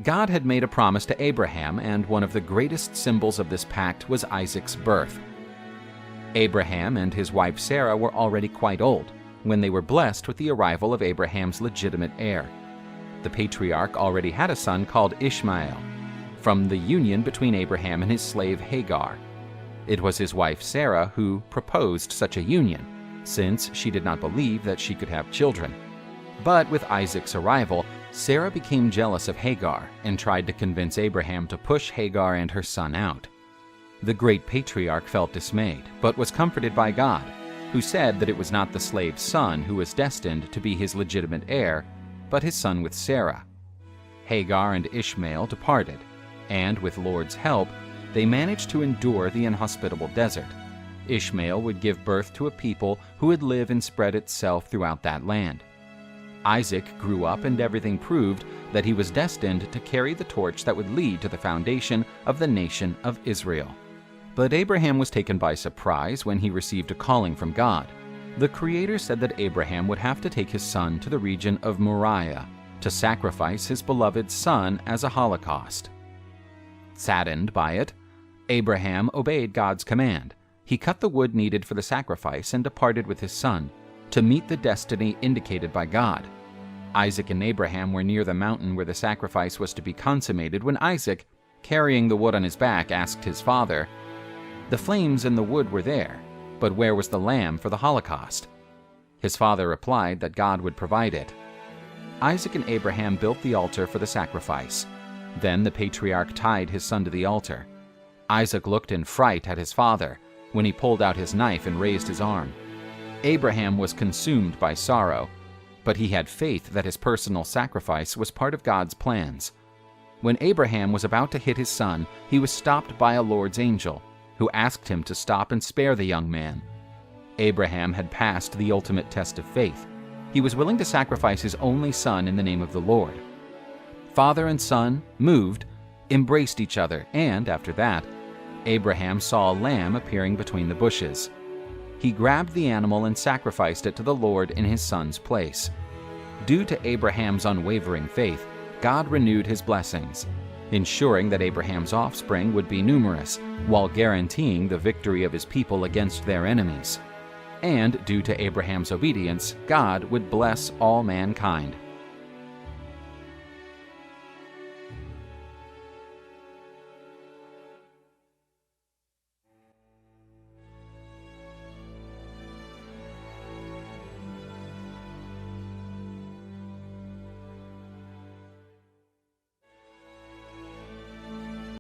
God had made a promise to Abraham, and one of the greatest symbols of this pact was Isaac's birth. Abraham and his wife Sarah were already quite old when they were blessed with the arrival of Abraham's legitimate heir. The patriarch already had a son called Ishmael, from the union between Abraham and his slave Hagar. It was his wife Sarah who proposed such a union, since she did not believe that she could have children. But with Isaac's arrival, Sarah became jealous of Hagar and tried to convince Abraham to push Hagar and her son out. The great patriarch felt dismayed, but was comforted by God, who said that it was not the slave's son who was destined to be his legitimate heir, but his son with Sarah. Hagar and Ishmael departed, and with Lord's help, they managed to endure the inhospitable desert. Ishmael would give birth to a people who would live and spread itself throughout that land. Isaac grew up, and everything proved that he was destined to carry the torch that would lead to the foundation of the nation of Israel. But Abraham was taken by surprise when he received a calling from God. The Creator said that Abraham would have to take his son to the region of Moriah to sacrifice his beloved son as a holocaust. Saddened by it, Abraham obeyed God's command. He cut the wood needed for the sacrifice and departed with his son to meet the destiny indicated by God. Isaac and Abraham were near the mountain where the sacrifice was to be consummated when Isaac, carrying the wood on his back, asked his father, "The flames and the wood were there, but where was the lamb for the holocaust?" His father replied that God would provide it. Isaac and Abraham built the altar for the sacrifice. Then the patriarch tied his son to the altar. Isaac looked in fright at his father when he pulled out his knife and raised his arm. Abraham was consumed by sorrow, but he had faith that his personal sacrifice was part of God's plans. When Abraham was about to hit his son, he was stopped by a Lord's angel, who asked him to stop and spare the young man. Abraham had passed the ultimate test of faith. He was willing to sacrifice his only son in the name of the Lord. Father and son, moved, embraced each other, and after that, Abraham saw a lamb appearing between the bushes. He grabbed the animal and sacrificed it to the Lord in his son's place. Due to Abraham's unwavering faith, God renewed his blessings, ensuring that Abraham's offspring would be numerous, while guaranteeing the victory of his people against their enemies. And due to Abraham's obedience, God would bless all mankind.